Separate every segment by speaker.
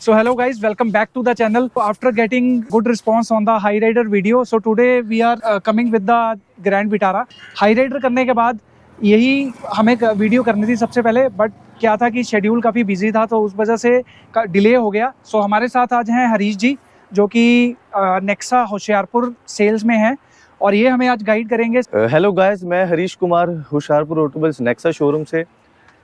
Speaker 1: So hello guys, welcome back to the channel. After getting good response on the High Rider video, so today we are coming with the Grand Vitara. High Rider करने के बाद यही हमें video करनी थी सबसे पहले, but क्या था कि शेड्यूल काफ़ी बिजी था तो उस वजह से डिले हो गया. सो हमारे साथ आज हैं हरीश जी जो कि नेक्सा होशियारपुर सेल्स में हैं और ये हमें आज गाइड करेंगे.
Speaker 2: हेलो गाइस, मैं Harish Kumar Hoshiarpur automobiles Nexa showroom से.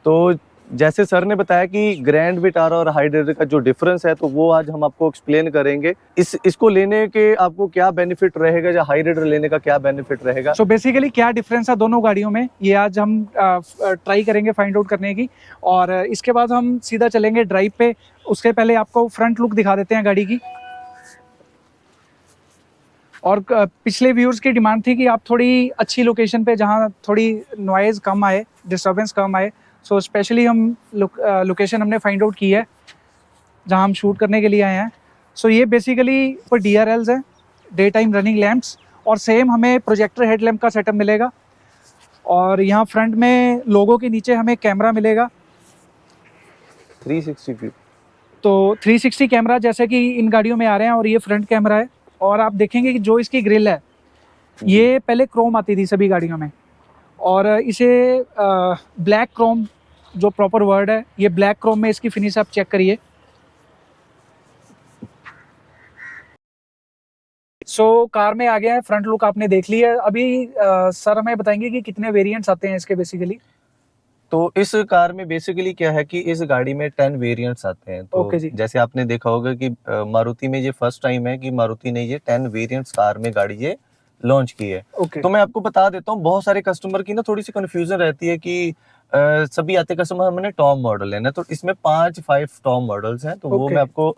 Speaker 2: तो जैसे सर ने बताया कि ग्रैंड विटारा और हाई राइडर का जो डिफरेंस है तो वो आज हम आपको एक्सप्लेन करेंगे. इसको लेने के आपको क्या बेनिफिट रहेगा या हाई राइडर लेने का क्या बेनिफिट रहेगा.
Speaker 1: सो बेसिकली क्या डिफरेंस है दोनों गाड़ियों में, ये आज हम ट्राई करेंगे फाइंड आउट करने की. और इसके बाद हम सीधा चलेंगे ड्राइव पे. उसके पहले आपको फ्रंट लुक दिखा देते हैं गाड़ी की. और पिछले व्यूअर्स की डिमांड थी कि आप थोड़ी अच्छी लोकेशन पे जहाँ थोड़ी नॉइज़ कम आए, डिस्टर्बेंस कम आए. सो स्पेशली हम लोकेशन हमने फाइंड आउट की है जहाँ हम शूट करने के लिए आए हैं. सो ये बेसिकली पर DRLs हैं, डे टाइम रनिंग लैम्प्स, और सेम हमें प्रोजेक्टर हेडलैम्प का सेटअप मिलेगा. और यहाँ फ्रंट में लोगों के नीचे हमें कैमरा मिलेगा
Speaker 2: 360 व्यू.
Speaker 1: तो 360 कैमरा जैसे कि इन गाड़ियों में आ रहे हैं. और ये फ्रंट कैमरा है. और आप देखेंगे कि जो इसकी ग्रिल है ये पहले क्रोम आती थी सभी गाड़ियों में, और इसे ब्लैक क्रोम जो प्रॉपर वर्ड है, ये ब्लैक क्रोम में इसकी फिनिश आप चेक करिए. सो कार में आ गया है, फ्रंट लुक आपने देख लिया है. अभी सर हमें बताएंगे कि कितने वेरिएंट्स आते हैं इसके बेसिकली.
Speaker 2: तो इस कार में बेसिकली क्या है कि इस गाड़ी में 10 वेरिएंट्स आते हैं. तो
Speaker 1: ओके जी.
Speaker 2: जैसे आपने देखा होगा कि मारुति में ये फर्स्ट टाइम है कि मारुति ने ये 10 वेरिएंट्स कार में गाड़ी ये लॉन्च की है.
Speaker 1: ओके.
Speaker 2: तो मैं आपको बता देता हूँ, बहुत सारे कस्टमर की ना थोड़ी सी कंफ्यूजन रहती है कि सभी आते कस्टमर हमने टॉप मॉडल लेना. तो इसमें 5 टॉप मॉडल्स हैं. तो वो मैं आपको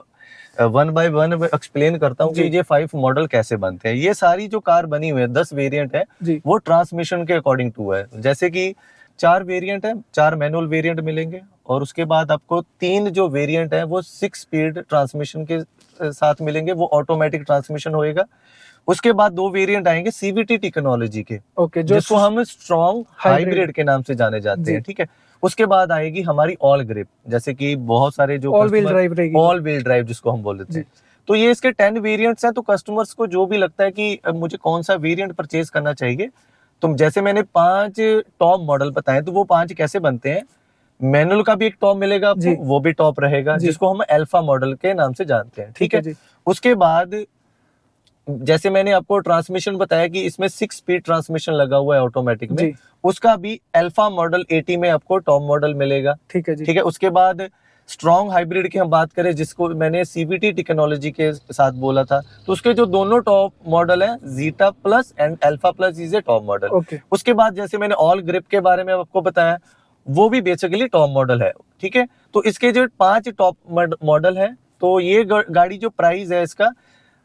Speaker 2: 1 बाय 1 एक्सप्लेन करता हूँ कि ये 5 मॉडल कैसे बनते हैं. ये सारी जो कार बनी हुई है 10 वेरिएंट है वो ट्रांसमिशन के अकॉर्डिंग टू है. जैसे कि 4 वेरिएंट है, 4 मैनुअल वेरिएंट मिलेंगे. और उसके बाद आपको 3 जो वेरिएंट है वो 6 स्पीड ट्रांसमिशन के साथ मिलेंगे, वो ऑटोमेटिक ट्रांसमिशन होएगा. उसके बाद 2 वेरिएंट आएंगे CVT टेक्नोलॉजी के, जिसको हम स्ट्रॉन्ग हाइब्रिड के नाम से जाने जाते हैं. ठीक है. उसके बाद आएगी हमारी ऑल ग्रिप, जैसे कि बहुत सारे जो
Speaker 1: ऑल व्हील ड्राइव
Speaker 2: जिसको हम बोल देते हैं. तो ये इसके 10 वेरिएंट्स हैं. तो कस्टमर्स को जो भी लगता है कि मुझे कौन सा वेरिएंट परचेज करना चाहिए, तो जैसे मैंने 5 टॉप मॉडल बताए तो वो 5 कैसे बनते हैं. मैनुअल का भी एक टॉप मिलेगा आपको, वो भी टॉप रहेगा, जिसको हम अल्फा मॉडल के नाम से जानते हैं. ठीक है. उसके बाद जैसे मैंने आपको ट्रांसमिशन बताया कि इसमें 6 स्पीड ट्रांसमिशन लगा हुआ है ऑटोमेटिक में, उसका भी अल्फा मॉडल 80 में आपको टॉप मॉडल मिलेगा. ठीक है जी. ठीक है. उसके बाद स्ट्रॉन्ग हाइब्रिड की हम बात करें, जिसको मैंने CVT टेक्नोलॉजी के साथ बोला था, तो उसके जो दोनों टॉप मॉडल है zeta plus and alpha plus is a top model. उसके बाद जैसे मैंने ऑल ग्रिप के बारे में आपको बताया, वो भी बेसिकली टॉप मॉडल है. ठीक है. तो इसके जो 5 टॉप मॉडल है, तो ये गाड़ी जो प्राइस है इसका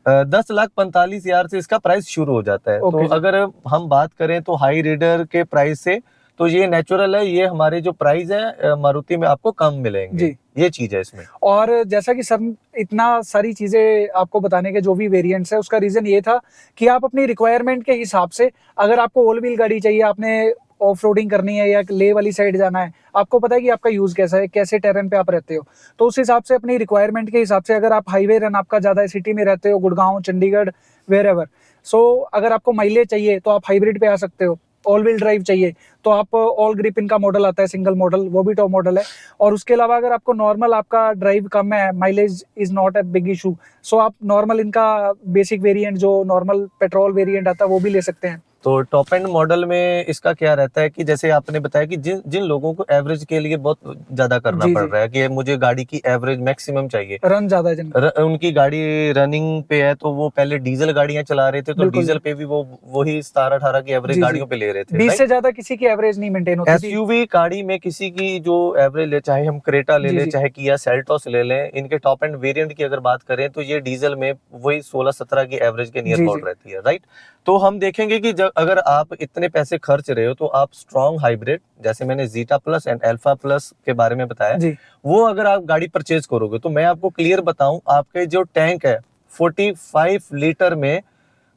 Speaker 2: 10,45,000 से इसका प्राइस शुरू हो जाता है. तो अगर हम बात करें तो हाई राइडर के प्राइस से तो ये नेचुरल है, ये हमारे जो प्राइस है मारुति में आपको कम मिलेंगे. ये चीज है इसमें. और
Speaker 1: जैसा कि सर इतना सारी चीजें आपको बताने के जो भी वेरिएंट्स है, उसका रीजन ये था कि आप अपनी रिक्वायरमेंट के हिसाब से, अगर आपको ऑल व्हील गाड़ी चाहिए, आपने ऑफ रोडिंग करनी है या ले वाली साइड जाना है, आपको पता है कि आपका यूज कैसा है, कैसे टेरेन पे आप रहते हो, तो उस हिसाब से अपनी रिक्वायरमेंट के हिसाब से, अगर आप हाईवे रन आपका ज्यादा सिटी में रहते हो, गुड़गांव, चंडीगढ़, वेयर एवर, सो अगर आपको माइलेज चाहिए तो आप हाइब्रिड पे आ सकते हो. ऑल व्हील ड्राइव चाहिए तो आप ऑल ग्रिप इनका मॉडल आता है, सिंगल मॉडल, वो भी टॉप मॉडल है. और उसके अलावा अगर आपको नॉर्मल आपका ड्राइव कम है, mileage is not a big issue, so आप नॉर्मल इनका बेसिक वेरिएंट जो नॉर्मल पेट्रोल वेरिएंट आता है वो भी ले सकते हैं.
Speaker 2: तो टॉप एंड मॉडल में इसका क्या रहता है कि जैसे आपने बताया कि जिन लोगों को एवरेज के लिए बहुत ज्यादा करना पड़ रहा है कि मुझे गाड़ी की एवरेज मैक्सिमम चाहिए,
Speaker 1: रन ज्यादा है,
Speaker 2: उनकी गाड़ी रनिंग पे है, तो वो पहले डीजल गाड़ियां चला रहे थे, तो डीजल पे भी वो वही 17-18 की एवरेज गाड़ियों पे ले रहे थे.
Speaker 1: 20 से ज्यादा किसी की एवरेज नहीं मेंटेन होती.
Speaker 2: SUV गाड़ी में किसी की जो एवरेज ले, चाहे हम क्रेटा ले लें, चाहे किया सेल्टोस ले लें, इनके टॉप एंड वेरिएंट की अगर बात करें तो ये डीजल में वही 16-17 की एवरेज के नियर अबाउट रहती है. राइट. तो हम देखेंगे कि अगर आप इतने पैसे खर्च रहे हो तो आप स्ट्रॉन्ग हाइब्रिड, जैसे मैंने zeta plus and alpha plus के बारे में बताया, वो अगर आप गाड़ी परचेज करोगे तो मैं आपको क्लियर बताऊं, आपके जो टैंक है 45 लीटर में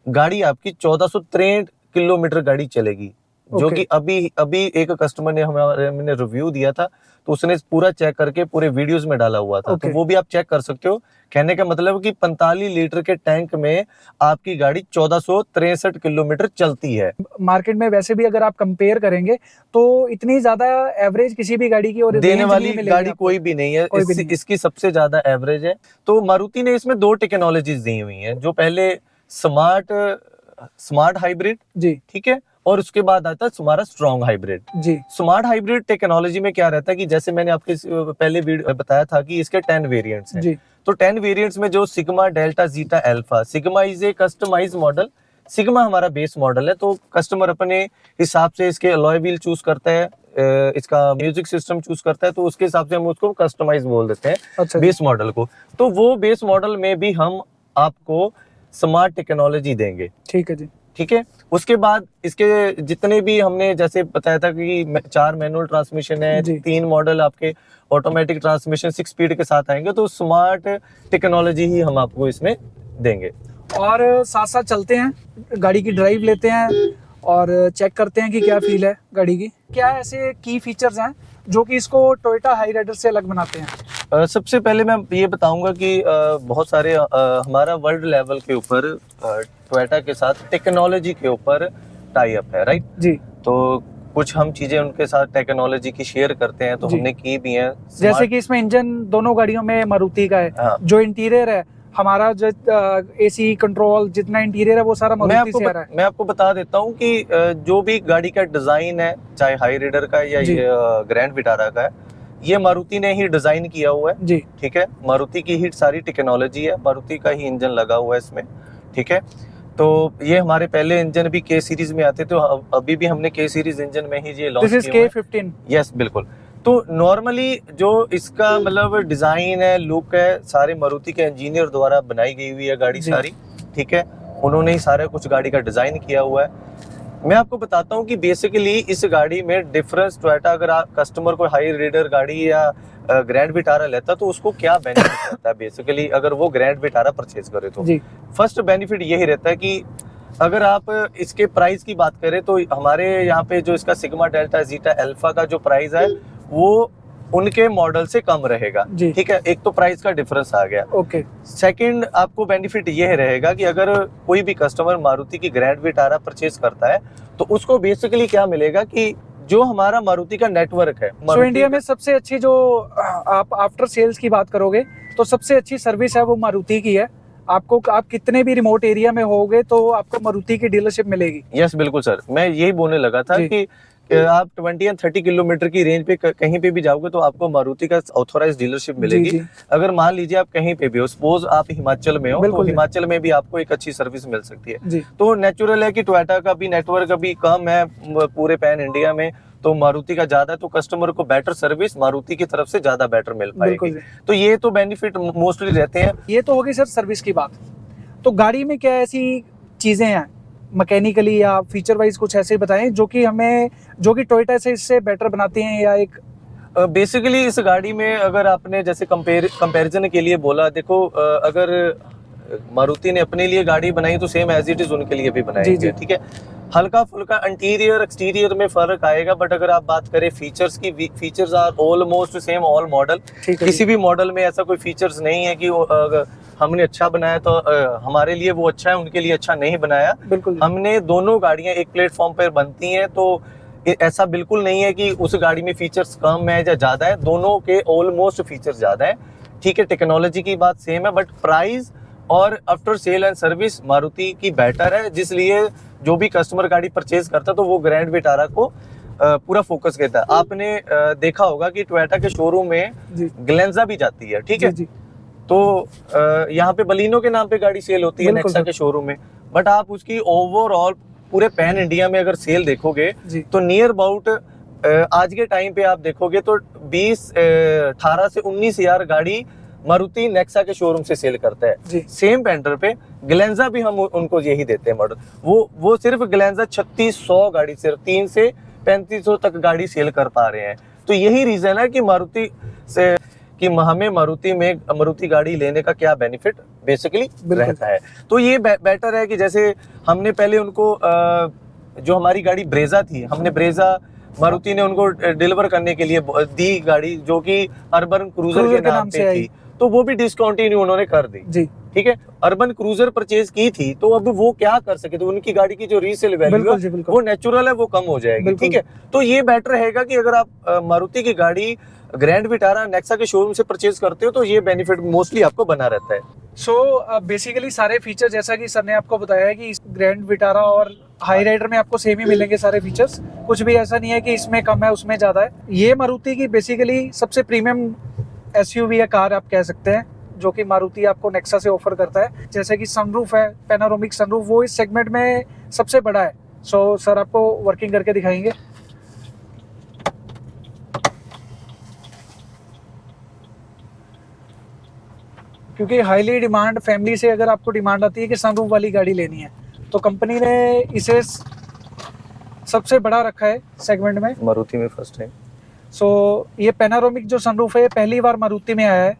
Speaker 2: गाड़ी आपकी 1463 किलोमीटर गाड़ी चलेगी. जो
Speaker 1: Okay.
Speaker 2: कि अभी अभी एक कस्टमर ने हमने रिव्यू दिया था, तो उसने पूरा चेक करके पूरे वीडियोस में डाला हुआ था। तो
Speaker 1: Okay.
Speaker 2: वो भी आप चेक कर सकते हो। कहने का मतलब कि 45 लीटर के टैंक में आपकी गाड़ी 1463 किलोमीटर चलती है।
Speaker 1: मार्केट में वैसे भी अगर आप कंपेयर करेंगे तो इतनी ज्यादा एवरेज किसी भी गाड़ी की और
Speaker 2: देने
Speaker 1: रेंज
Speaker 2: वाली
Speaker 1: नहीं मिलेगी
Speaker 2: गाड़ी
Speaker 1: आपको।
Speaker 2: कोई भी नहीं है,
Speaker 1: कोई भी नहीं है।
Speaker 2: इसकी सबसे ज्यादा एवरेज है। तो मारुति ने इसमें 2 टेक्नोलॉजीज दी हुई हैं। जो पहले स्मार्ट हाइब्रिड,
Speaker 1: जी
Speaker 2: ठीक है, और उसके बाद आता है तुम्हारा स्ट्रॉन्ग हाइब्रिड।
Speaker 1: जी
Speaker 2: स्मार्ट हाइब्रिड टेक्नोलॉजी में क्या रहता है कि जैसे मैंने आपके पहले वीडियो बताया था कि इसके 10 वेरिएंट्स हैं।
Speaker 1: जी
Speaker 2: तो 10 वेरिएंट्स में जो sigma, delta, zeta, alpha, sigma is a customize model. Sigma हमारा बेस मॉडल है, तो कस्टमर अपने हिसाब से इसके अलॉय व्हील चूज करता है, इसका म्यूजिक सिस्टम चूज करता है, तो उसके हिसाब से हम उसको कस्टमाइज बोल देते हैं
Speaker 1: अच्छा जी।
Speaker 2: बेस मॉडल को। तो वो बेस मॉडल में भी हम आपको स्मार्ट टेक्नोलॉजी देंगे,
Speaker 1: ठीक है जी।
Speaker 2: ठीक है। उसके बाद इसके जितने भी हमने जैसे बताया था कि 4 मैनुअल ट्रांसमिशन है,
Speaker 1: जी।
Speaker 2: 3 मॉडल आपके ऑटोमेटिक ट्रांसमिशन 6 स्पीड के साथ आएंगे, तो स्मार्ट टेक्नोलॉजी ही हम आपको इसमें देंगे।
Speaker 1: और साथ साथ चलते हैं, गाड़ी की ड्राइव लेते हैं और चेक करते हैं कि क्या फील है गाड़ी की। क्या ऐसे की फीचर्स हैं जो कि इसको टोयोटा हाई राइडर से अलग बनाते हैं?
Speaker 2: सबसे पहले मैं ये बताऊंगा कि बहुत सारे हमारा वर्ल्ड लेवल के ऊपर टोयोटा के साथ टेक्नोलॉजी के ऊपर टाई अप है, राइट।
Speaker 1: जी।
Speaker 2: तो कुछ हम चीजें उनके साथ टेक्नोलॉजी की शेयर करते हैं, तो
Speaker 1: जी।
Speaker 2: हमने की भी हैं।
Speaker 1: जैसे कि इसमें इंजन दोनों गाड़ियों में मारुति का है।
Speaker 2: हाँ।
Speaker 1: जो इंटीरियर है हमारा, जो एसी कंट्रोल जितना इंटीरियर है वो सारा मारुति से आ रहा है।
Speaker 2: मैं आपको बता देता हूँ कि जो भी गाड़ी का डिजाइन है, चाहे हाई राइडर का या
Speaker 1: जी।
Speaker 2: ये ग्रैंड विटारा का है, ये मारुति ने ही डिजाइन किया हुआ है,
Speaker 1: जी
Speaker 2: ठीक है। मारुति की ही सारी टेक्नोलॉजी है, मारुति का ही इंजन लगा हुआ है इसमें, ठीक है। तो ये हमारे पहले इंजन भी के सीरीज में आते थे, तो अभी भी हमने के सीरीज इंजन में ही ये लॉन्च
Speaker 1: दिस इज
Speaker 2: किया हुआ है।
Speaker 1: K15।
Speaker 2: यस, बिल्कुल। तो नॉर्मली जो इसका मतलब डिजाइन है, लुक है, सारे मारुति के इंजीनियर द्वारा बनाई गई हुई है गाड़ी
Speaker 1: जी।
Speaker 2: सारी, ठीक है। उन्होंने ही सारा कुछ गाड़ी का डिजाइन किया हुआ है। मैं आपको बताता हूँ कि बेसिकली इस गाड़ी में डिफरेंस टोयोटा, अगर आप कस्टमर को हाई राइडर गाड़ी या ग्रैंड विटारा लेता तो उसको क्या बेनिफिट रहता है बेसिकली, अगर वो ग्रैंड विटारा परचेज करे तो
Speaker 1: जी
Speaker 2: फर्स्ट बेनिफिट यही रहता है कि अगर आप इसके प्राइस की बात करें तो हमारे यहाँ पे जो इसका सिग्मा, डेल्टा, जीटा, अल्फा का जो प्राइस है वो उनके मॉडल से कम रहेगा,
Speaker 1: जी।
Speaker 2: ठीक है। एक तो प्राइस का डिफरेंस आ गया।
Speaker 1: ओके।
Speaker 2: सेकंड आपको बेनिफिट ये रहेगा कि अगर कोई भी कस्टमर मारुति की ग्रैंड विटारा परचेज करता है तो उसको बेसिकली क्या मिलेगा कि जो हमारा मारुति का नेटवर्क है,
Speaker 1: सो इंडिया में सबसे अच्छी जो आप आफ्टर सेल्स की बात करोगे तो सबसे अच्छी सर्विस है वो मारुति की है। आपको, आप कितने भी रिमोट एरिया में होगे तो आपको मारुति की डीलरशिप मिलेगी।
Speaker 2: यस, बिल्कुल सर, मैं यही बोलने लगा था
Speaker 1: जी।
Speaker 2: कि आप 20 या 30 किलोमीटर की रेंज पे कहीं पे भी जाओगे तो आपको मारुति का ऑथोराइज डीलरशिप मिलेगी।
Speaker 1: जी।
Speaker 2: अगर मान लीजिए आप कहीं पे भी हो, सपोज आप हिमाचल में हो, तो
Speaker 1: बिल्कुल।
Speaker 2: हिमाचल में भी आपको एक अच्छी सर्विस मिल सकती है।
Speaker 1: जी
Speaker 2: तो नेचुरल है कि टोयोटा का भी नेटवर्क अभी कम है पूरे पैन इंडिया में, तो मारुति का ज्यादा है, तो कस्टमर को बेटर सर्विस मारुति की तरफ से ज्यादा बेटर मिल पाएगी।
Speaker 1: बिल्कुल।
Speaker 2: तो ये तो बेनिफिट मोस्टली रहते हैं।
Speaker 1: ये तो होगी सर सर्विस की बात। तो गाड़ी में क्या ऐसी चीजें हैं मैकेनिकली या फीचर वाइज, कुछ ऐसे बताएं जो कि हमें, जो कि टोयोटा से इससे बेटर बनाती हैं, या एक
Speaker 2: बेसिकली इस गाड़ी में अगर आपने जैसे कंपैरिजन के लिए बोला, देखो अगर मारुति ने अपने लिए गाड़ी बनाई तो सेम एज इट इज उनके लिए भी बनाएंगे, ठीक है। हल्का फुल्का इंटीरियर एक्सटीरियर में फर्क आएगा, बट अगर आप बात करें फीचर्स की, features are almost same all model. किसी भी मॉडल में ऐसा कोई फीचर्स नहीं है कि अगर हमने अच्छा बनाया तो हमारे लिए वो अच्छा है, उनके लिए अच्छा नहीं बनाया।
Speaker 1: बिल्कुल।
Speaker 2: हमने दोनों गाड़ियां एक प्लेटफॉर्म पर बनती हैं, तो ऐसा बिल्कुल नहीं है कि उस गाड़ी में फीचर्स कम है या ज्यादा है, दोनों के ऑलमोस्ट फीचर्स ज्यादा है, ठीक है। टेक्नोलॉजी की बात सेम है, बट प्राइस और after sale and service Maruti की बेटर है, जिसलिए जो भी कस्टमर गाड़ी परचेज करता है तो वो ग्रैंड विटारा को पूरा फोकस करता है। आपने देखा होगा कि टोयोटा के शोरूम में ग्लेंजा भी जाती है, ठीक है। तो यहाँ पे बलिनो के नाम पे गाड़ी सेल होती है नेक्सा के शोरूम में, बट आप उसकी ओवरऑल पूरे पैन इंडिया में अगर सेल देखोगे तो नियर अबाउट आज के टाइम पे आप देखोगे तो 18 से 19 हजार गाड़ी मारुति नेक्सा के शोरूम से सेल करता है। सेम पेंटर पे ग्लेंजा भी हम उनको यही देते हैं मॉडल। वो सिर्फ ग्लेंजा 3600 गाड़ी, सिर्फ 3 से 3500 तक गाड़ी सेल कर पा रहे हैं। तो यही रीजन है कि मारुति से कि हमें मारुति गाड़ी लेने का क्या बेनिफिट बेसिकली रहता है। तो ये बेटर है कि जैसे हमने पहले उनको जो हमारी गाड़ी ब्रेजा थी, हमने ब्रेजा मारुति ने उनको डिलीवर करने के लिए दी गाड़ी, जो कि अर्बन क्रूजर के नाम पे थी, तो वो भी डिसकंटिन्यू उन्होंने कर दी
Speaker 1: जी।
Speaker 2: ठीक है। अर्बन क्रूजर परचेज की थी, तो अब वो क्या कर सके, तो उनकी गाड़ी की जो रीसेल वैल्यू है वो नेचुरल है, वो कम हो जाएगी ठीक है। तो ये बेटर रहेगा कि अगर आप मारुति की गाड़ी ग्रैंड विटारा नेक्सा के शोरूम से परचेज करते हो तो ये बेनिफिट मोस्टली आपको बना रहता है।
Speaker 1: सो बेसिकली सारे फीचर जैसा कि सर ने आपको बताया है कि इस ग्रैंड विटारा और हाई राइडर में आपको सेम ही मिलेंगे सारे फीचर्स, कुछ भी ऐसा नहीं है कि इसमें कम है उसमें ज्यादा है। ये मारुति की बेसिकली सबसे प्रीमियम एसयूवी या कार आप कह सकते हैं, जो कि मारुति आपको नेक्सा से ऑफर करता है। जैसे कि सनरूफ है, पैनोरामिक सनरूफ, वो इस सेगमेंट में सबसे बड़ा है। सो सर आपको वर्किंग करके दिखाएंगे। क्योंकि हाईली डिमांड फैमिली से अगर आपको डिमांड आती है कि सनरूफ वाली गाड़ी लेनी है, तो कंपनी ने इसे सबसे बड़ा रखा है सेगमेंट में,
Speaker 2: मारुति में फर्स्ट है।
Speaker 1: सो ये पैनोरामिक जो सनरूफ है ये पहली बार मारुति में आया है।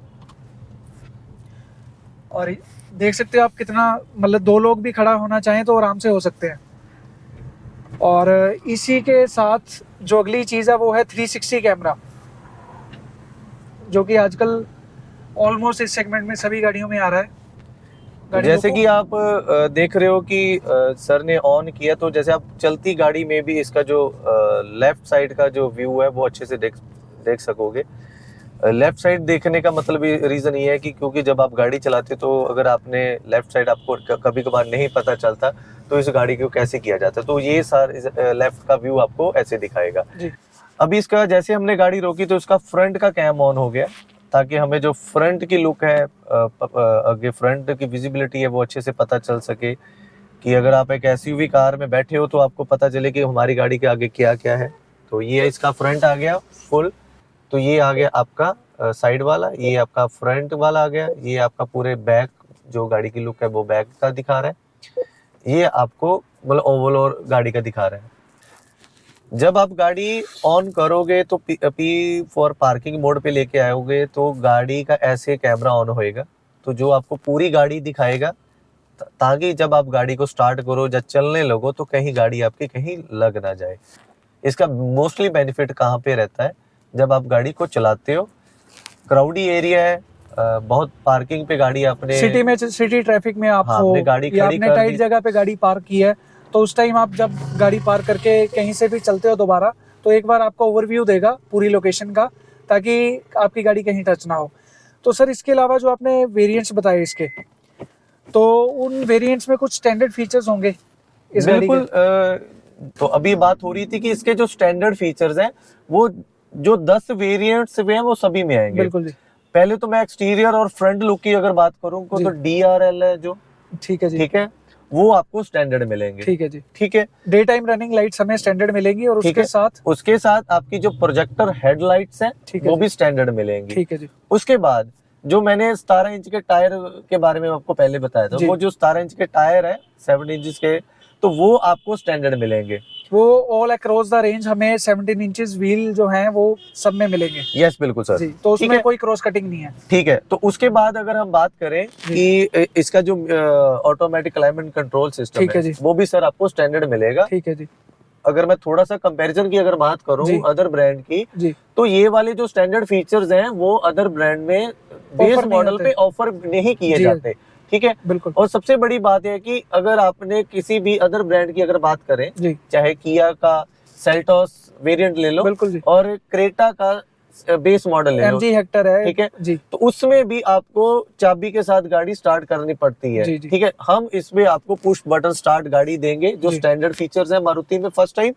Speaker 1: और देख सकते हो आप कितना, मतलब दो लोग भी खड़ा होना चाहें तो आराम से हो सकते हैं। और इसी के साथ जो अगली चीज़ है वो है 360 कैमरा, जो कि आजकल ऑलमोस्ट इस सेगमेंट में सभी गाड़ियों में आ रहा है।
Speaker 2: जैसे कि आप देख रहे हो कि सर ने ऑन किया, तो जैसे आप चलती गाड़ी में भी इसका जो लेफ्ट साइड का जो व्यू है वो अच्छे से देख सकोगे। लेफ्ट साइड देखने का मतलब रीजन ये है कि क्योंकि जब आप गाड़ी चलाते तो अगर आपने लेफ्ट साइड आपको कभी कभार नहीं पता चलता तो इस गाड़ी को कैसे किया जाता, तो ये सारे लेफ्ट का व्यू आपको ऐसे दिखाएगा जी। अभी इसका जैसे हमने गाड़ी रोकी तो इसका फ्रंट का कैम ऑन हो गया, ताकि हमें जो फ्रंट की लुक है, आगे फ्रंट की विजिबिलिटी है वो अच्छे से पता चल सके, कि अगर आप एक एसयूवी कार में बैठे हो तो आपको पता चले कि हमारी गाड़ी के आगे क्या क्या है। तो ये इसका फ्रंट आ गया फुल, तो ये आ गया आपका साइड वाला, ये आपका फ्रंट वाला आ गया, ये आपका पूरे बैक जो गाड़ी की लुक है वो बैक का दिखा रहा है, ये आपको मतलब ओवरऑल गाड़ी का दिखा रहा है। जब आप गाड़ी ऑन करोगे तो पी फॉर पार्किंग मोड पे लेके आओगे तो गाड़ी का ऐसे कैमरा ऑन होएगा, तो जो आपको पूरी गाड़ी दिखाएगा, ताकि जब आप गाड़ी को स्टार्ट करो, जब चलने लगो तो कहीं गाड़ी आपकी कहीं लग ना जाए। इसका मोस्टली बेनिफिट कहाँ पे रहता है, जब आप गाड़ी को चलाते हो, क्राउडी एरिया है, बहुत पार्किंग पे गाड़ी आपने
Speaker 1: सिटी में, सिटी ट्रैफिक में आप हो,
Speaker 2: गाड़ी खड़ी
Speaker 1: आपने टाइट जगह पे गाड़ी पार्क की है, तो उस टाइम आप जब गाड़ी पार्क करके कहीं से भी चलते हो दोबारा, तो एक बार आपको ओवरव्यू देगा पूरी लोकेशन का, ताकि आपकी गाड़ी कहीं टच ना हो। तो सर इसके अलावा जो आपने वेरिएंट्स बताए इसके, तो उन वेरिएंट्स में कुछ स्टैंडर्ड फीचर्स होंगे इस गाड़ी के?
Speaker 2: तो अभी बात हो रही थी कि इसके जो स्टैंडर्ड फीचर्स हैं वो जो 10 वेरिएंट्स हैं वो सभी में आएंगे।
Speaker 1: बिल्कुल जी।
Speaker 2: पहले तो मैं एक्सटीरियर और फ्रंट लुक की अगर बात करूं तो DRL है जो,
Speaker 1: ठीक है जी,
Speaker 2: ठीक है, वो आपको स्टैंडर्ड मिलेंगे।
Speaker 1: ठीक है जी,
Speaker 2: ठीक है।
Speaker 1: डे टाइम रनिंग लाइट्स हमें स्टैंडर्ड मिलेंगी, और उसके साथ आपकी जो प्रोजेक्टर हेडलाइट्स हैं वो भी स्टैंडर्ड मिलेंगी। ठीक है जी।
Speaker 2: उसके बाद जो मैंने 17 इंच के टायर के बारे में आपको पहले बताया था, वो जो 17 इंच के टायर है 7 इंच के, तो वो आपको स्टैंडर्ड मिलेंगे।
Speaker 1: वो ऑल अक्रॉस द रेंज हमें 17 इंचेस व्हील जो हैं वो सब में मिलेंगे।
Speaker 2: यस बिल्कुल सर जी,
Speaker 1: तो उसमें कोई क्रॉस कटिंग नहीं है।
Speaker 2: ठीक है। तो उसके बाद अगर हम बात करें कि इसका जो ऑटोमेटिक क्लाइमेट कंट्रोल सिस्टम है वो भी सर आपको स्टैंडर्ड मिलेगा।
Speaker 1: ठीक है जी।
Speaker 2: अगर मैं थोड़ा सा कंपैरिजन की अगर बात करूं अदर ब्रांड की
Speaker 1: जी,
Speaker 2: तो ये वाले जो स्टैंडर्ड फीचर्स हैं वो अदर ब्रांड में बेस मॉडल पे ऑफर नहीं किए जाते। ठीक है, बिल्कुल। और सबसे बड़ी बात है कि अगर आपने किसी भी अदर ब्रांड की अगर बात करें, चाहे किया का सेल्टोस वेरिएंट ले लो, बिल्कुल जी, और क्रेटा का बेस मॉडल ले लो, MG हेक्टर है, ठीक है जी, तो उसमें भी आपको चाबी के साथ गाड़ी स्टार्ट करनी पड़ती है। ठीक है, हम इसमें आपको पुश बटन स्टार्ट गाड़ी देंगे, जो स्टैंडर्ड फीचर्स है मारुति में फर्स्ट टाइम।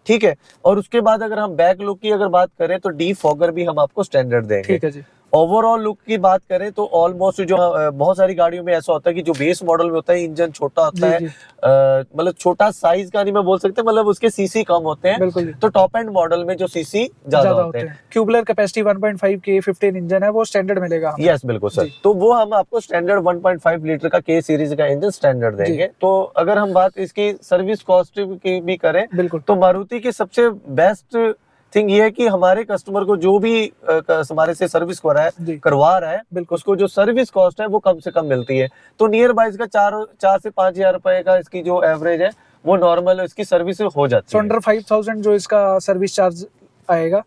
Speaker 2: ठीक है, और उसके बाद अगर हम बैक लुक की अगर बात करें तो डीफॉगर भी हम आपको स्टैंडर्ड देंगे। ठीक है जी। ओवरऑल लुक की बात करें तो ऑलमोस्ट जो बहुत सारी गाड़ियों में ऐसा होता है कि जो बेस मॉडल में होता है इंजन छोटा होता है, मतलब छोटा साइज का नहीं मैं बोल सकते, मतलब उसके सीसी कम होते हैं, तो टॉप एंड मॉडल में जो सीसी ज्यादा होते हैं। क्यूबलर कैपेसिटी 1.5 के 15 इंजन है, वो स्टैंडर्ड मिलेगा। यस बिल्कुल सर, तो वो हम आपको स्टैंडर्ड 1.5 लीटर का के सीरीज का इंजन स्टैंडर्ड देंगे। तो अगर हम बात इसकी सर्विस कॉस्ट की भी करें तो मारुति की सबसे बेस्ट थिंग ये है कि हमारे कस्टमर को जो भी हमारे से सर्विस करवा रहा है उसको जो सर्विस कॉस्ट है वो कम से कम मिलती है। तो नियर बाय इसका 4 से 5 हजार रुपए का इसकी जो एवरेज है वो नॉर्मल इसकी सर्विस हो जाती
Speaker 1: सो
Speaker 2: है।
Speaker 1: अंडर 5000 जो इसका सर्विस चार्ज आएगा।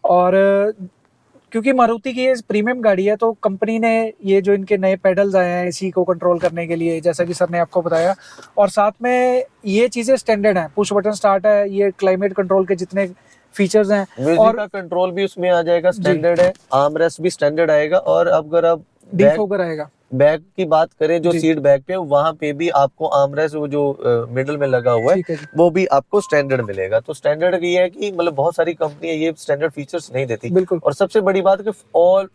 Speaker 1: और क्योंकि मारुति की ये प्रीमियम गाड़ी है तो कंपनी ने ये जो इनके नए पेडल्स आए हैं इसी को कंट्रोल करने के लिए, जैसा कि सर ने आपको बताया, और साथ में ये चीजें स्टैंडर्ड हैं, पुश बटन स्टार्ट है, ये क्लाइमेट कंट्रोल के जितने फीचर्स हैं,
Speaker 2: म्यूजिक
Speaker 1: और
Speaker 2: का कंट्रोल भी उसमें आ जाएगा, स्टैंडर्ड है, आर्म रेस्ट भी स्टैंडर्ड आएगा। और अगर आप
Speaker 1: डिफोगर आएगा।
Speaker 2: बैग की बात करें जो
Speaker 1: जी।
Speaker 2: सीट बैग पे, वहां पे भी आपको आर्मरेस्ट वो जो मिडल में लगा हुआ है
Speaker 1: ठीक है जी।
Speaker 2: वो भी आपको स्टैंडर्ड मिलेगा। तो स्टैंडर्ड ये है कि मतलब बहुत सारी कंपनियां ये स्टैंडर्ड फीचर्स नहीं देती।
Speaker 1: बिल्कुल।
Speaker 2: और सबसे बड़ी बात कि ऑल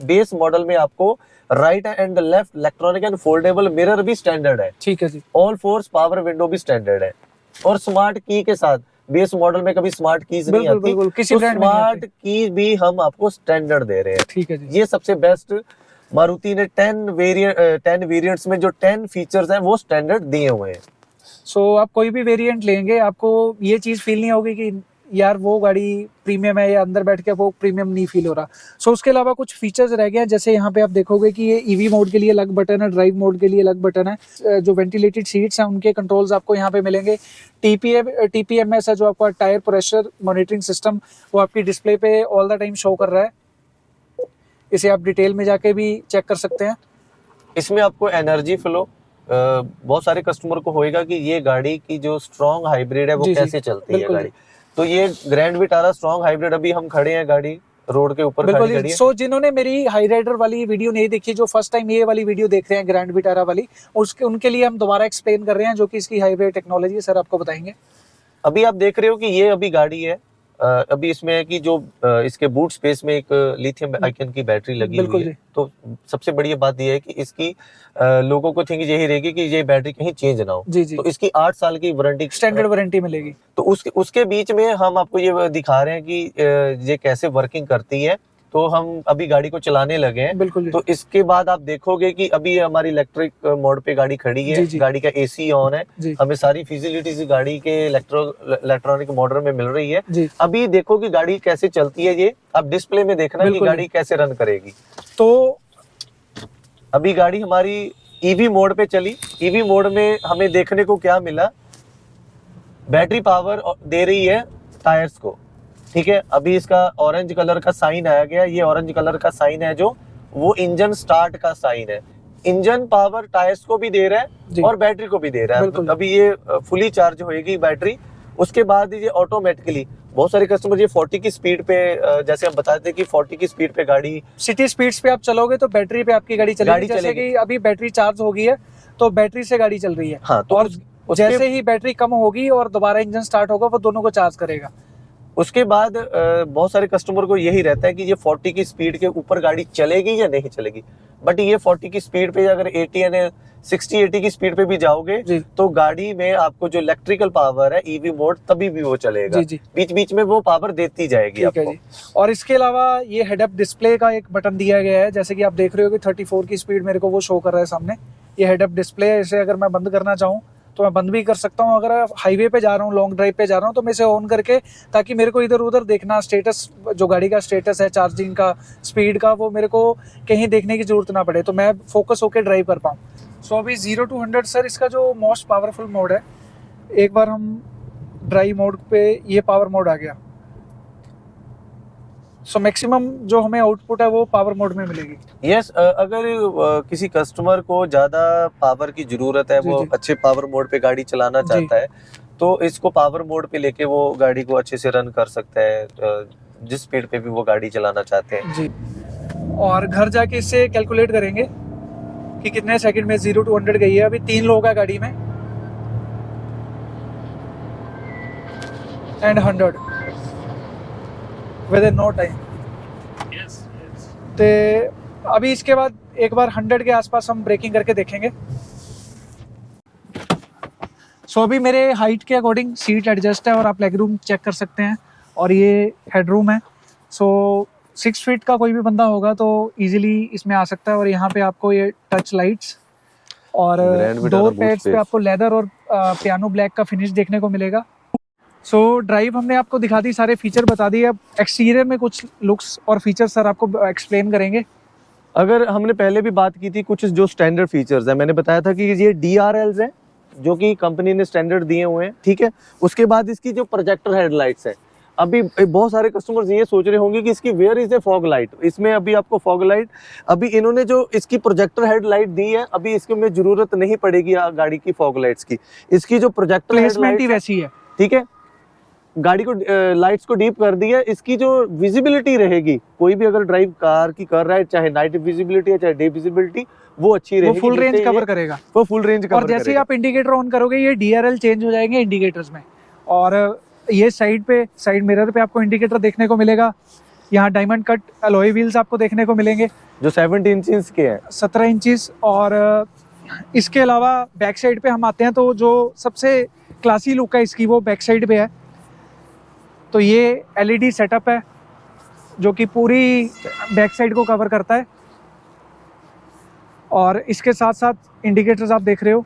Speaker 2: बेस मॉडल में आपको right and left electronic and foldable mirror भी स्टैंडर्ड है।
Speaker 1: ठीक है जी।
Speaker 2: ऑल फोर्स पावर विंडो भी स्टैंडर्ड है, और स्मार्ट की के साथ। बेस मॉडल में कभी स्मार्ट कीज नहीं
Speaker 1: बिल्कुल
Speaker 2: आती,
Speaker 1: बिल्कुल, किसी
Speaker 2: तो
Speaker 1: ब्रांड में नहीं आती।
Speaker 2: स्मार्ट कीज भी हम आपको स्टैंडर्ड दे रहे हैं।
Speaker 1: ठीक है जी।
Speaker 2: ये सबसे बेस्ट मारुति ने 10 वेरिएंट्स में जो 10 फीचर्स हैं वो स्टैंडर्ड दिए हुए हैं।
Speaker 1: सो आप कोई भी वेरिएंट लेंगे आपको ये चीज फील नहीं होगी कि यार वो गाड़ी प्रीमियम है या अंदर बैठ के वो प्रीमियम नहीं फील हो रहा। सो उसके अलावा कुछ फीचर्स रह गए हैं, जैसे यहाँ पे आप देखोगे कि ये ईवी मोड के लिए अलग बटन है, ड्राइव मोड के लिए अलग बटन है, जो वेंटिलेटेड सीट्स हैं उनके कंट्रोल्स आपको यहाँ पे मिलेंगे। TPMS है जो आपका टायर प्रेशर मॉनिटरिंग सिस्टम, वो आपकी डिस्प्ले पे ऑल द टाइम शो कर रहा है। इसे आप डिटेल में जाके भी चेक कर सकते हैं।
Speaker 2: इसमें आपको एनर्जी फ्लो, बहुत सारे कस्टमर को होएगा कि ये गाड़ी की जो स्ट्रॉन्ग हाइब्रिड है वो
Speaker 1: जी, जी,
Speaker 2: कैसे चलती है
Speaker 1: बिल्कुल
Speaker 2: गाड़ी। तो ये ग्रैंड विटारा स्ट्रॉन्ग हाइब्रिड, अभी हम खड़े हैं, गाड़ी रोड के ऊपर खड़ी
Speaker 1: बिल्कुल।
Speaker 2: है।
Speaker 1: सो जिन्होंने मेरी हाई राइडर वाली वीडियो नहीं देखी, जो फर्स्ट टाइम ये वाली वीडियो देख रहे हैं ग्रैंड विटारा वाली, उसके उनके लिए हम दोबारा एक्सप्लेन कर रहे हैं जो कि इसकी हाईवे टेक्नोलॉजी है। सर आपको बताएंगे।
Speaker 2: अभी आप देख रहे हो कि ये अभी गाड़ी है, अभी इसमें है कि जो इसके बूट स्पेस में एक लिथियम आयन की बैटरी लगी
Speaker 1: बिल्कुल
Speaker 2: हुई है।
Speaker 1: जी।
Speaker 2: तो सबसे बड़ी बात ये है कि इसकी लोगों को थिंक यही रहेगी कि ये बैटरी कहीं चेंज ना हो।
Speaker 1: जी जी।
Speaker 2: तो इसकी 8 साल की वारंटी,
Speaker 1: स्टैंडर्ड वारंटी मिलेगी।
Speaker 2: तो उसके बीच में हम आपको ये दिखा रहे हैं कि ये कैसे वर्किंग करती है। तो हम अभी गाड़ी को चलाने लगे हैं।
Speaker 1: बिल्कुल जी।
Speaker 2: तो इसके बाद आप देखोगे कि अभी हमारी इलेक्ट्रिक मोड पे गाड़ी खड़ी है,
Speaker 1: जी, जी।
Speaker 2: गाड़ी का एसी ऑन है,
Speaker 1: जी
Speaker 2: हमें सारी फैसिलिटीज गाड़ी के इलेक्ट्रॉनिक मोटर में मिल रही है।
Speaker 1: जी।
Speaker 2: अभी देखो कि गाड़ी कैसे चलती है, ये आप डिस्प्ले में देखना कि
Speaker 1: बिल्कुल
Speaker 2: गाड़ी कैसे रन करेगी।
Speaker 1: तो
Speaker 2: अभी गाड़ी हमारी ईवी मोड पे चली। ईवी मोड में हमें देखने को क्या मिला, बैटरी पावर दे रही है टायर्स को। ठीक है, अभी इसका ऑरेंज कलर का साइन आया गया, ये ऑरेंज कलर का साइन है जो वो इंजन स्टार्ट का साइन है। इंजन पावर टायर्स को भी दे रहा
Speaker 1: जी।
Speaker 2: है और बैटरी को भी दे रहा है। अभी ये फुली चार्ज होएगी बैटरी, उसके बाद ये ऑटोमेटिकली बहुत सारे कस्टमर ये 40 की स्पीड पे, जैसे हम बताते हैं कि 40 की स्पीड पे गाड़ी,
Speaker 1: सिटी स्पीड्स पे आप चलोगे तो बैटरी पे आपकी गाड़ी चलेगी। जैसे कि अभी बैटरी चार्ज हो गई है तो बैटरी से गाड़ी चल रही है।
Speaker 2: हाँ, तो
Speaker 1: और जैसे ही बैटरी कम होगी और दोबारा इंजन स्टार्ट होगा वो दोनों को चार्ज करेगा।
Speaker 2: उसके बाद बहुत सारे कस्टमर को यही रहता है कि ये 40 की स्पीड के ऊपर गाड़ी चलेगी या नहीं चलेगी। बट ये 40 की स्पीड पे अगर 80 यानी 60-80 की स्पीड पे भी जाओगे तो गाड़ी में आपको जो इलेक्ट्रिकल पावर है ईवी मोड तभी भी वो चलेगा।
Speaker 1: जी, जी।
Speaker 2: बीच बीच में वो पावर देती जाएगी आपको।
Speaker 1: जी। और इसके अलावा ये हेड अप डिस्प्ले का एक बटन दिया गया है, जैसे कि आप देख रहे हो कि 34 की स्पीड मेरे को वो शो कर रहा है सामने। ये हेड अप डिस्प्ले है, इसे अगर मैं बंद करना चाहूँ तो मैं बंद भी कर सकता हूँ। अगर हाईवे पे जा रहा हूँ, लॉन्ग ड्राइव पे जा रहा हूँ तो मैं इसे ऑन करके, ताकि मेरे को इधर उधर देखना, स्टेटस जो गाड़ी का स्टेटस है, चार्जिंग का, स्पीड का, वो मेरे को कहीं देखने की जरूरत ना पड़े, तो मैं फोकस होकर ड्राइव कर पाऊँ। सो अभी 0 to 100 सर इसका जो मोस्ट पावरफुल मोड है, एक बार हम ड्राइव मोड पे, ये पावर मोड आ गया। सो मैक्सिमम जो हमें आउटपुट है वो पावर मोड में मिलेगी।
Speaker 2: यस, अगर किसी कस्टमर को ज्यादा पावर की जरूरत है, वो अच्छे पावर मोड पे गाड़ी चलाना चाहता है, तो इसको पावर मोड पे लेके वो गाड़ी को अच्छे से रन कर सकता है, जिस स्पीड पे भी वो गाड़ी चलाना चाहते हैं
Speaker 1: जी। और घर जाके इससे कैलकुलेट करेंगे कि कितने सेकंड में 0 to 100 गई है। अभी 3 लोग हैं गाड़ी में and 100 within no time. तो अभी इसके बाद एक बार 100 के आसपास हम ब्रेकिंग करके देखेंगे। सो अभी मेरे हाइट के अकॉर्डिंग सीट एडजस्ट है और आप लेग रूम चेक कर सकते हैं, और ये हेड रूम है। सो 6 फीट का कोई भी बंदा होगा तो इजीली इसमें आ सकता है। और यहाँ पे आपको ये टच लाइट्स और डोर पैड्स पे आपको लेदर और पियानो ब्लैक का फिनिश देखने को मिलेगा। सो ड्राइव हमने आपको दिखा दी, सारे फीचर बता दिए। अब एक्सटीरियर में कुछ लुक्स और फीचर्स सर आपको एक्सप्लेन करेंगे।
Speaker 2: अगर हमने पहले भी बात की थी कुछ जो स्टैंडर्ड फीचर्स है, मैंने बताया था कि ये DRLs हैं, जो कि कंपनी ने स्टैंडर्ड दिए हुए हैं, ठीक है। उसके बाद इसकी जो प्रोजेक्टर हेडलाइट्स है, अभी बहुत सारे कस्टमर्स ये सोच रहे होंगे कि इसकी where is a fog light, इसमें अभी आपको फॉग लाइट, अभी इन्होंने जो इसकी प्रोजेक्टर हेडलाइट दी है, अभी इसके में जरूरत नहीं पड़ेगी गाड़ी की फॉग लाइट्स की। इसकी जो प्रोजेक्टर
Speaker 1: प्लेसमेंट ही
Speaker 2: हेडलाइट
Speaker 1: वैसी है।
Speaker 2: ठीक है, गाड़ी को लाइट्स को डीप कर दिया, इसकी जो विजिबिलिटी रहेगी, कोई भी अगर ड्राइव कार की कर रहा है, चाहे नाइट विजिबिलिटी है चाहे डे विजिबिलिटी, वो अच्छी रहेगी,
Speaker 1: वो फुल रेंज कवर करेगा।
Speaker 2: वो फुल रेंज कवर
Speaker 1: और जैसे ही आप इंडिकेटर ऑन करोगे ये DRL चेंज हो जाएंगे इंडिकेटर्स में। और ये साइड मिरर पे आपको इंडिकेटर देखने को मिलेगा। यहाँ डायमंड कट अलॉय व्हील्स आपको देखने को मिलेंगे
Speaker 2: जो 17 इंच के हैं,
Speaker 1: 17 इंचिस। और इसके अलावा बैक साइड पे हम आते हैं तो जो सबसे क्लासी लुक है इसकी वो बैक साइड पे है। तो ये LED सेटअप है जो कि पूरी बैक साइड को कवर करता है। और इसके साथ साथ इंडिकेटर्स आप देख रहे हो।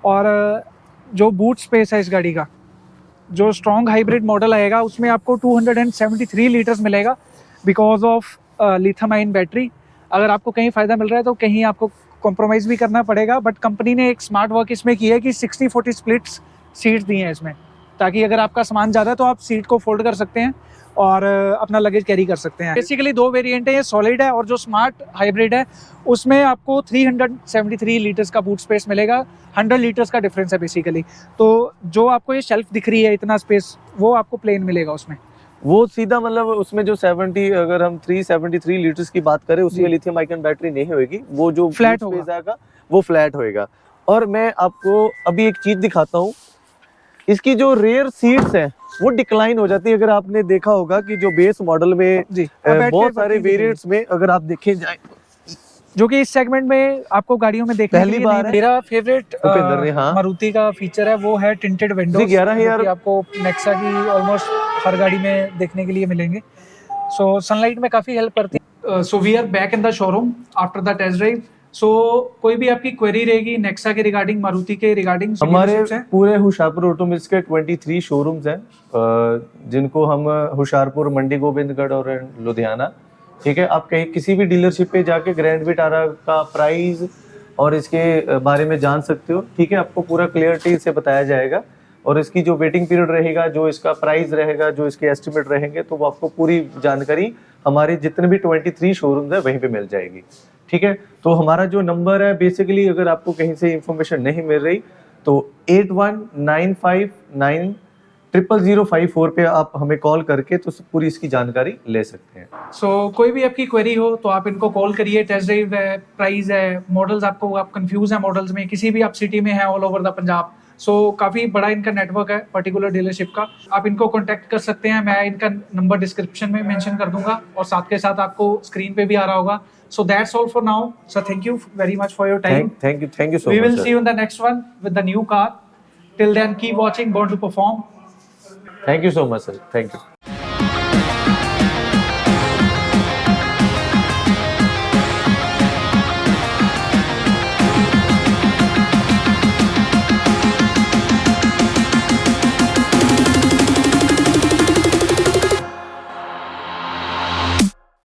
Speaker 1: और जो बूट स्पेस है इस गाड़ी का, जो स्ट्रॉन्ग हाइब्रिड मॉडल आएगा उसमें आपको 273 लीटर्स मिलेगा because of lithium ion battery. अगर आपको कहीं फ़ायदा मिल रहा है तो कहीं आपको कॉम्प्रोमाइज़ भी करना पड़ेगा, बट कंपनी ने एक स्मार्ट वर्क इसमें की है कि 60-40 स्प्लिट्स सीट्स दी हैं इसमें, ताकि अगर आपका सामान ज़्यादा है तो आप सीट को फोल्ड कर सकते हैं और अपना लगेज कैरी कर सकते हैं। बेसिकली 2 वेरिएंट है, ये सॉलिड है और जो स्मार्ट हाइब्रिड है उसमें आपको 373 लीटर्स का बूट स्पेस मिलेगा। 100 लीटर्स का डिफरेंस है बेसिकली। तो जो आपको ये शेल्फ दिख रही है इतना स्पेस, वो आपको प्लेन मिलेगा उसमें।
Speaker 2: वो सीधा मतलब उसमें जो 70, अगर हम 373 लीटर्स की बात करें, उसमें लिथियम आयन बैटरी नहीं होगी, वो जो
Speaker 1: फ्लैट
Speaker 2: boot space आएगा वो फ्लैट होएगा। और मैं आपको अभी एक चीज दिखाता हूँ, इसकी जो रेयर सीट्स हैं वो डिक्लाइन हो जाती है। अगर आपने देखा होगा कि जो बेस मॉडल में
Speaker 1: जी
Speaker 2: बहुत सारे वेरिएंट्स में अगर आप देखे जाए,
Speaker 1: जो कि इस सेगमेंट में आपको गाड़ियों में देखने
Speaker 2: पहली
Speaker 1: के लिए
Speaker 2: बार
Speaker 1: नहीं।
Speaker 2: है।
Speaker 1: मेरा फेवरेट
Speaker 2: उपेंद्र ने, हाँ।
Speaker 1: मारुति का फीचर है वो है टिंटेड विंडोज,
Speaker 2: जी, 11,000
Speaker 1: आपको नेक्सा की ऑलमोस्ट हर गाड़ी में देखने के लिए मिलेंगे। सो सनलाइट में काफ़ी हेल्प करती है। So we are back in the showroom after the test drive. So कोई भी आपकी क्वेरी रहेगी नेक्सा के रिगार्डिंग, मारुति के रिगार्डिंग,
Speaker 2: हमारे पूरे होशियारपुर ऑटोमोबाइल्स के 23 शोरूम्स हैं, जिनको हम होशियारपुर, मंडी गोबिंदगढ़ और लुधियाना, ठीक है। आप कहीं किसी भी डीलरशिप पे जाके ग्रैंड विटारा का प्राइस और इसके बारे में जान सकते हो, ठीक है। आपको पूरा क्लियरिटी से बताया जाएगा और इसकी जो वेटिंग पीरियड रहेगा, जो इसका प्राइस रहेगा, जो इसके एस्टिमेट रहेंगे, तो वो आपको पूरी जानकारी हमारे जितने भी 23 शोरूम्स है वहीं पे मिल जाएगी, ठीक है। तो हमारा जो नंबर है, बेसिकली अगर आपको कहीं से इंफॉर्मेशन नहीं मिल रही तो 8195900054 पे आप हमें कॉल करके तो पूरी इसकी जानकारी ले सकते हैं।
Speaker 1: सो कोई भी आपकी क्वेरी हो तो आप इनको कॉल करिए। टेस्ट ड्राइव है, प्राइस है, मॉडल्स आपको, आप कंफ्यूज है मॉडल्स में, किसी भी आप सिटी में है ऑल ओवर द पंजाब। सो काफ़ी बड़ा इनका नेटवर्क है पर्टिकुलर डीलरशिप का, आप इनको कॉन्टैक्ट कर सकते हैं। मैं इनका नंबर डिस्क्रिप्शन में मेंशन कर दूंगा और साथ के साथ आपको स्क्रीन पे भी आ रहा होगा। So that's all for now sir, thank you very much for your time.
Speaker 2: Thank you so much.
Speaker 1: We will see you in the next one with the new car. Till then keep watching, born to perform.
Speaker 2: Thank you so much sir, thank you.